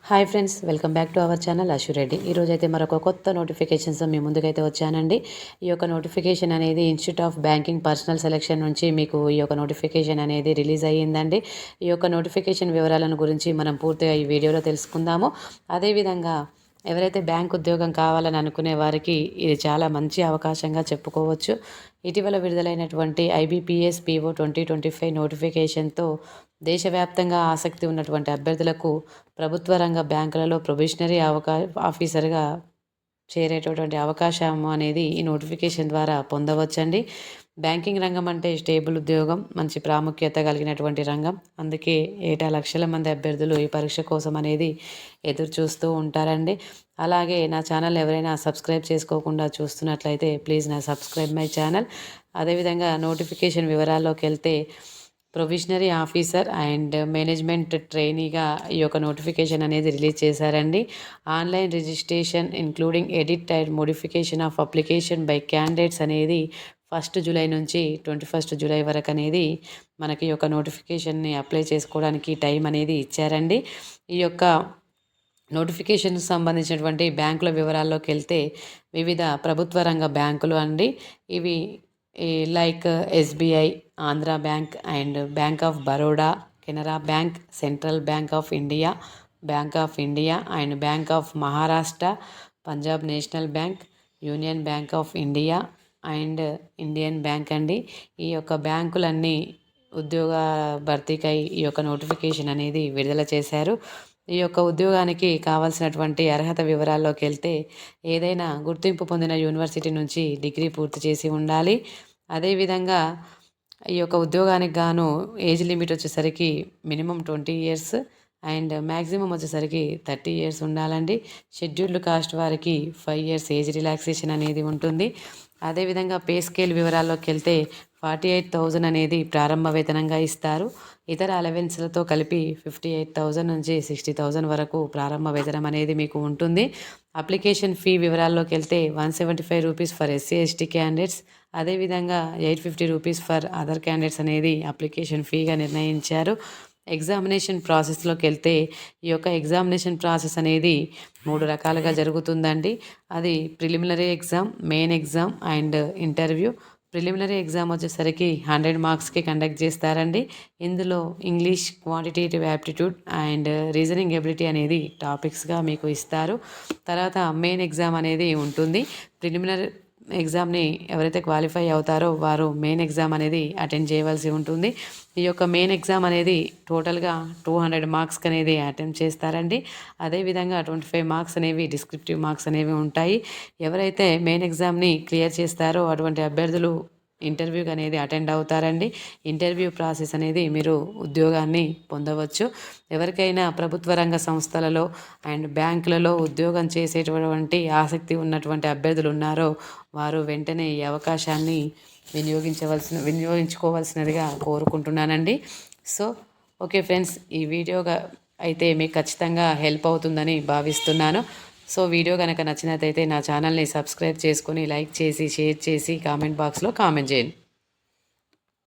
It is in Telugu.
Hi friends, welcome back to our channel Ashu Reddy. ఈరోజైతే మరొక కొత్త నోటిఫికేషన్స్ మీ ముందుకైతే వచ్చానండి. ఈ యొక్క నోటిఫికేషన్ అనేది institute of banking personal selection నుంచి మీకు ఈ యొక్క నోటిఫికేషన్ అనేది రిలీజ్ అయ్యిందండి. ఈ యొక్క నోటిఫికేషన్ వివరాలను గురించి మనం పూర్తిగా ఈ వీడియోలో తెలుసుకుందాము. అదేవిధంగా ఎవరైతే బ్యాంక్ ఉద్యోగం కావాలని అనుకునే వారికి ఇది చాలా మంచి అవకాశంగా చెప్పుకోవచ్చు. ఇటీవల విడుదలైనటువంటి ఐబీపీఎస్ పీఓ 2025 నోటిఫికేషన్తో దేశవ్యాప్తంగా ఆసక్తి ఉన్నటువంటి అభ్యర్థులకు ప్రభుత్వ రంగ బ్యాంకులలో ప్రొబేషనరీ ఆఫీసర్గా చేరేటటువంటి అవకాశం అనేది ఈ నోటిఫికేషన్ ద్వారా పొందవచ్చండి. బ్యాంకింగ్ రంగం అంటే స్టేబుల్ ఉద్యోగం, మంచి ప్రాముఖ్యత కలిగినటువంటి రంగం. అందుకే ఏటా లక్షల మంది అభ్యర్థులు ఈ పరీక్ష కోసం అనేది ఎదురు చూస్తూ ఉంటారండి. అలాగే నా ఛానల్ ఎవరైనా సబ్స్క్రైబ్ చేసుకోకుండా చూస్తున్నట్లయితే ప్లీజ్ సబ్స్క్రైబ్ మై ఛానల్. అదేవిధంగా నోటిఫికేషన్ వివరాల్లోకి వెళ్తే ప్రొవిషనరీ ఆఫీసర్ అండ్ మేనేజ్మెంట్ ట్రైనీగా ఈ యొక్క నోటిఫికేషన్ అనేది రిలీజ్ చేశారండి. Online registration including edit and modification of application by candidates అనేది 1 జూలై నుంచి 21 జూలై వరకు అనేది మనకి ఈ యొక్క నోటిఫికేషన్ని అప్లై చేసుకోవడానికి టైం అనేది ఇచ్చారండి. ఈ యొక్క నోటిఫికేషన్ సంబంధించినటువంటి బ్యాంకుల వివరాల్లోకి వెళ్తే వివిధ ప్రభుత్వ రంగ బ్యాంకులు అండి. ఇవి like SBI, Andhra bank and bank of Baroda, Canara bank, central bank of India, bank of India and bank of Maharashtra, Punjab national bank, union bank of India and Indian bank అండి. ఈ యొక్క బ్యాంకులన్నీ ఉద్యోగ భర్తీకై ఈ యొక్క నోటిఫికేషన్ అనేది విడుదల చేశారు. ఈ యొక్క ఉద్యోగానికి కావాల్సినటువంటి అర్హత వివరాల్లోకి వెళ్తే ఏదైనా గుర్తింపు పొందిన యూనివర్సిటీ నుంచి డిగ్రీ పూర్తి చేసి ఉండాలి. అదేవిధంగా ఈ యొక్క ఉద్యోగానికి గాను ఏజ్ లిమిట్ వచ్చేసరికి మినిమం 20 ఇయర్స్ అండ్ మ్యాక్సిమం వచ్చేసరికి 30 ఇయర్స్ ఉండాలండి. షెడ్యూల్డ్ కాస్ట్ వారికి 5 ఇయర్స్ ఏజ్ రిలాక్సేషన్ అనేది ఉంటుంది. అదేవిధంగా పే స్కేల్ వివరాల్లోకి వెళ్తే 48,000 అనేది ప్రారంభ వేతనంగా ఇస్తారు. ఇతర అలవెన్స్లతో కలిపి 58,000 నుంచి 60,000 వరకు ప్రారంభ వేతనం అనేది మీకు ఉంటుంది. అప్లికేషన్ ఫీ వివరాల్లోకి వెళ్తే 175 rupees for SC ST candidates, అదేవిధంగా 850 రూపీస్ ఫర్ అదర్ క్యాండిడేట్స్ అనేది అప్లికేషన్ ఫీగా నిర్ణయించారు. ఎగ్జామినేషన్ ప్రాసెస్లోకి వెళ్తే ఈ యొక్క ఎగ్జామినేషన్ ప్రాసెస్ అనేది 3 రకాలుగా జరుగుతుందండి. అది preliminary exam, main exam and interview. Preliminary exam వచ్చేసరికి 100 మార్క్స్కి కండక్ట్ చేస్తారండి. ఇందులో English, quantitative aptitude and reasoning ability అనేది టాపిక్స్గా మీకు ఇస్తారు. తర్వాత మెయిన్ ఎగ్జామ్ అనేది ఉంటుంది. ప్రిలిమినరీ ఎగ్జామ్ని ఎవరైతే క్వాలిఫై అవుతారో వారు మెయిన్ ఎగ్జామ్ అనేది అటెండ్ చేయవలసి ఉంటుంది. ఈ యొక్క మెయిన్ ఎగ్జామ్ అనేది టోటల్గా 200 మార్క్స్కి అనేది అటెంప్ట్ చేస్తారండి. అదేవిధంగా 25 మార్క్స్ అనేవి డిస్క్రిప్టివ్ మార్క్స్ అనేవి ఉంటాయి. ఎవరైతే మెయిన్ ఎగ్జామ్ని క్లియర్ చేస్తారో అటువంటి అభ్యర్థులు ఇంటర్వ్యూకి అనేది అటెండ్ అవుతారండి. ఇంటర్వ్యూ ప్రాసెస్ అనేది మీరు ఉద్యోగాన్ని పొందవచ్చు. ఎవరికైనా ప్రభుత్వ రంగ సంస్థలలో అండ్ బ్యాంకులలో ఉద్యోగం చేసేటటువంటి ఉన్నటువంటి అభ్యర్థులు ఉన్నారో వారు వెంటనే ఈ అవకాశాన్ని వినియోగించుకోవాల్సినదిగా కోరుకుంటున్నానండి. సో ఓకే ఫ్రెండ్స్, ఈ వీడియోగా అయితే మీకు ఖచ్చితంగా హెల్ప్ అవుతుందని భావిస్తున్నాను. సో వీడియో కనుక నచ్చినట్లయితే నా ఛానల్ని సబ్స్క్రైబ్ చేసుకొని లైక్ చేసి షేర్ చేసి కామెంట్ బాక్స్లో కామెంట్ చేయండి.